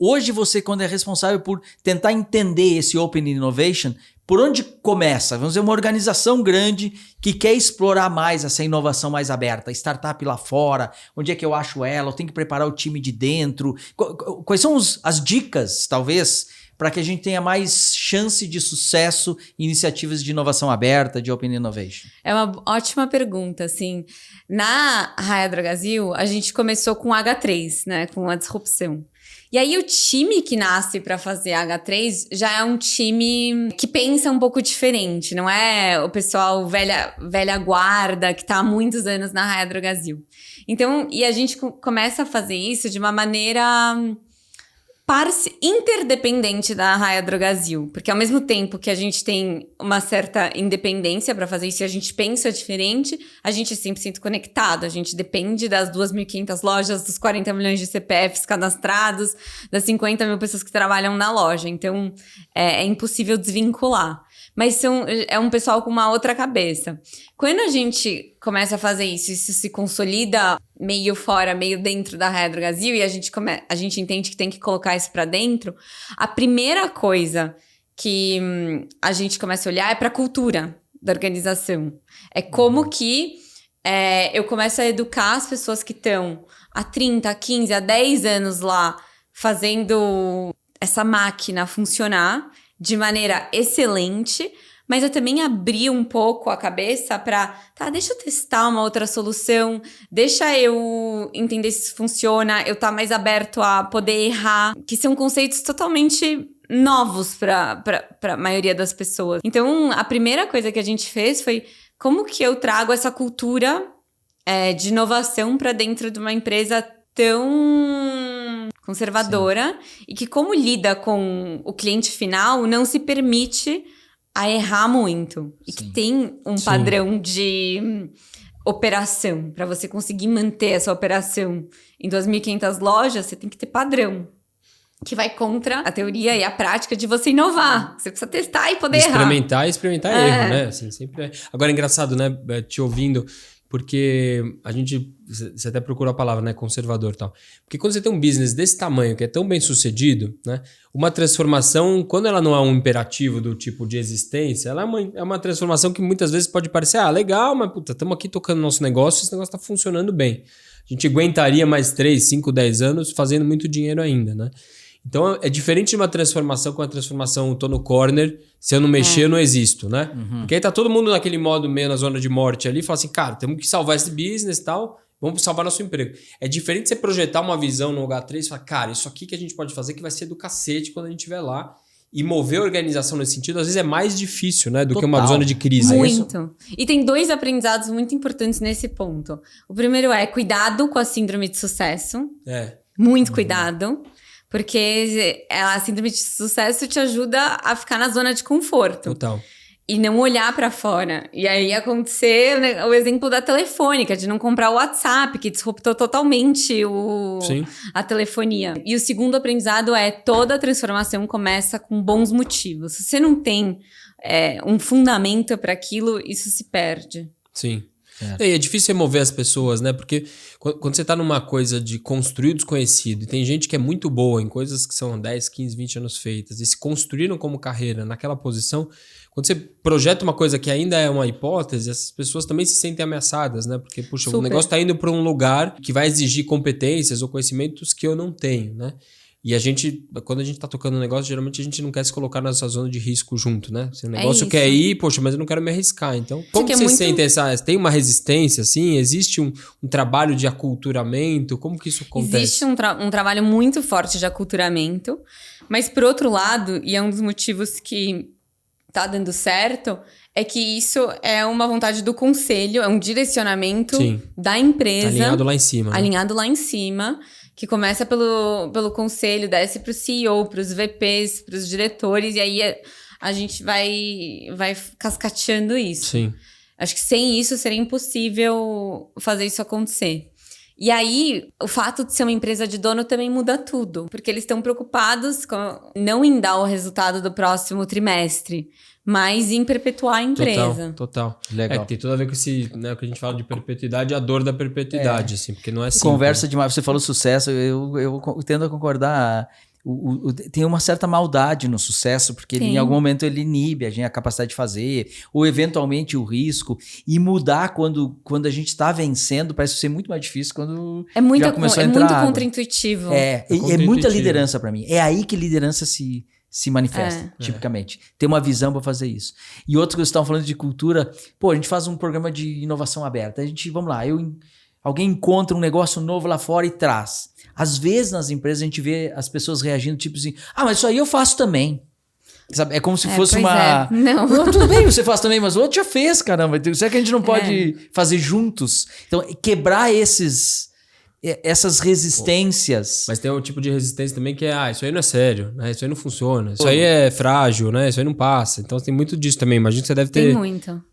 Hoje você, quando é responsável por tentar entender esse Open Innovation, por onde começa? Vamos dizer, uma organização grande que quer explorar mais essa inovação mais aberta, startup lá fora, onde é que eu acho ela, eu tenho que preparar o time de dentro. Quais são as dicas, talvez, para que a gente tenha mais chance de sucesso em iniciativas de inovação aberta, de Open Innovation? É uma ótima pergunta, assim. Na Raia Drogasil, a gente começou com H3, né, com a disrupção. E aí o time que nasce para fazer H3 já é um time que pensa um pouco diferente, não é o pessoal velha guarda que está há muitos anos na Raia Drogasil. Então, e a gente começa a fazer isso de uma maneira interdependente da Raia Drogasil, porque ao mesmo tempo que a gente tem uma certa independência para fazer isso e a gente pensa diferente, a gente é 100% conectado, a gente depende das 2.500 lojas, dos 40 milhões de CPFs cadastrados, das 50 mil pessoas que trabalham na loja, então é impossível desvincular. Mas é um pessoal com uma outra cabeça. Quando a gente começa a fazer isso se consolida meio fora, meio dentro da Raia Drogasil e a gente entende que tem que colocar isso para dentro, a primeira coisa que a gente começa a olhar é para a cultura da organização. É como que eu começo a educar as pessoas que estão há 30, há 15, há 10 anos lá fazendo essa máquina funcionar de maneira excelente, mas eu também abri um pouco a cabeça para, deixa eu testar uma outra solução, deixa eu entender se isso funciona, eu estar mais aberto a poder errar, que são conceitos totalmente novos para a maioria das pessoas. Então, a primeira coisa que a gente fez foi como que eu trago essa cultura de inovação para dentro de uma empresa tão conservadora. Sim. E que como lida com o cliente final não se permite a errar muito. E que tem um padrão de operação. Para você conseguir manter essa operação em 2.500 lojas, você tem que ter padrão. Que vai contra a teoria e a prática de você inovar. Você precisa testar e poder errar. Experimentar erro, né? Assim, sempre é. Agora é engraçado, né? Te ouvindo... Porque você até procurou a palavra, né? Conservador e tal. Porque quando você tem um business desse tamanho, que é tão bem sucedido, né? Uma transformação, quando ela não é um imperativo do tipo de existência, ela é uma transformação que muitas vezes pode parecer, legal, mas puta, estamos aqui tocando nosso negócio, esse negócio está funcionando bem. A gente aguentaria mais 3, 5, 10 anos fazendo muito dinheiro ainda, né? Então, é diferente de uma transformação com a transformação, tô no corner, se eu não mexer, eu não existo, né? Uhum. Porque aí tá todo mundo naquele modo meio na zona de morte ali, fala assim, cara, temos que salvar esse business e tal, vamos salvar nosso emprego. É diferente você projetar uma visão no H3 e falar, cara, isso aqui que a gente pode fazer que vai ser do cacete quando a gente estiver lá. E mover a organização nesse sentido, às vezes é mais difícil, né? Do que uma zona de crise. Muito. E tem 2 aprendizados muito importantes nesse ponto. O primeiro é cuidado com a síndrome de sucesso. Muito cuidado. Porque a síndrome de sucesso te ajuda a ficar na zona de conforto. Total. E não olhar para fora. E aí acontecer o exemplo da telefônica, de não comprar o WhatsApp, que disruptou totalmente a telefonia. E o segundo aprendizado é toda transformação começa com bons motivos. Se você não tem um fundamento para aquilo, isso se perde. Sim. É difícil remover as pessoas, né? Porque quando você tá numa coisa de construir o desconhecido, e tem gente que é muito boa em coisas que são 10, 15, 20 anos feitas, e se construíram como carreira naquela posição, quando você projeta uma coisa que ainda é uma hipótese, essas pessoas também se sentem ameaçadas, né? Porque, puxa, o negócio tá indo para um lugar que vai exigir competências ou conhecimentos que eu não tenho, né? E quando a gente tá tocando um negócio, geralmente a gente não quer se colocar nessa zona de risco junto, né? Se o negócio quer ir, poxa, mas eu não quero me arriscar. Então, como que vocês sentem tem uma resistência, assim? Existe um trabalho de aculturamento? Como que isso acontece? Existe um trabalho muito forte de aculturamento, mas por outro lado, e é um dos motivos que tá dando certo, é que isso é uma vontade do conselho, é um direcionamento da empresa. Alinhado lá em cima. Alinhado lá em cima. Que começa pelo conselho, desce para o CEO, para os VPs, para os diretores, e aí a gente vai cascateando isso. Sim. Acho que sem isso seria impossível fazer isso acontecer. E aí, o fato de ser uma empresa de dono também muda tudo, porque eles estão preocupados não em dar o resultado do próximo trimestre, mas em perpetuar a empresa. Total. Legal. Tem tudo a ver com esse, né, o que a gente fala de perpetuidade, a dor da perpetuidade, assim, porque não é simples. Conversa demais. Você falou sucesso, eu tendo a concordar. tem uma certa maldade no sucesso, porque ele, em algum momento ele inibe a capacidade de fazer, ou eventualmente o risco, e mudar quando a gente está vencendo parece ser muito mais difícil quando já começou a entrar muito água. Contraintuitivo. É muita liderança para mim. É aí que liderança se manifesta, tipicamente. Ter uma visão para fazer isso. E outro que vocês estavam falando de cultura, a gente faz um programa de inovação aberta. Vamos lá, alguém encontra um negócio novo lá fora e traz. Às vezes nas empresas a gente vê as pessoas reagindo tipo assim, mas isso aí eu faço também. Sabe? É como se fosse uma... Não. Tudo bem, você faz também, mas o outro já fez, caramba. Será que a gente não pode fazer juntos? Então, quebrar essas resistências. Mas tem um tipo de resistência também que é, isso aí não é sério, né? Isso aí não funciona, isso aí é frágil, né? Isso aí não passa. Então tem muito disso também. Imagino que você deve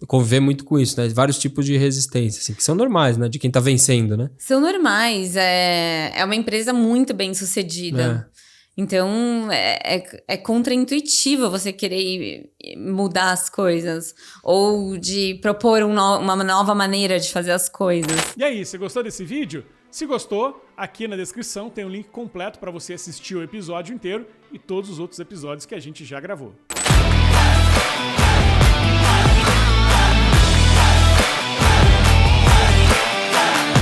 conviver muito com isso, né? Vários tipos de resistência, assim, que são normais, né? De quem tá vencendo, né? São normais. É uma empresa muito bem sucedida. Então, é contraintuitivo você querer mudar as coisas. Ou de propor uma nova maneira de fazer as coisas. E aí, você gostou desse vídeo? Se gostou, aqui na descrição tem o link completo para você assistir o episódio inteiro e todos os outros episódios que a gente já gravou.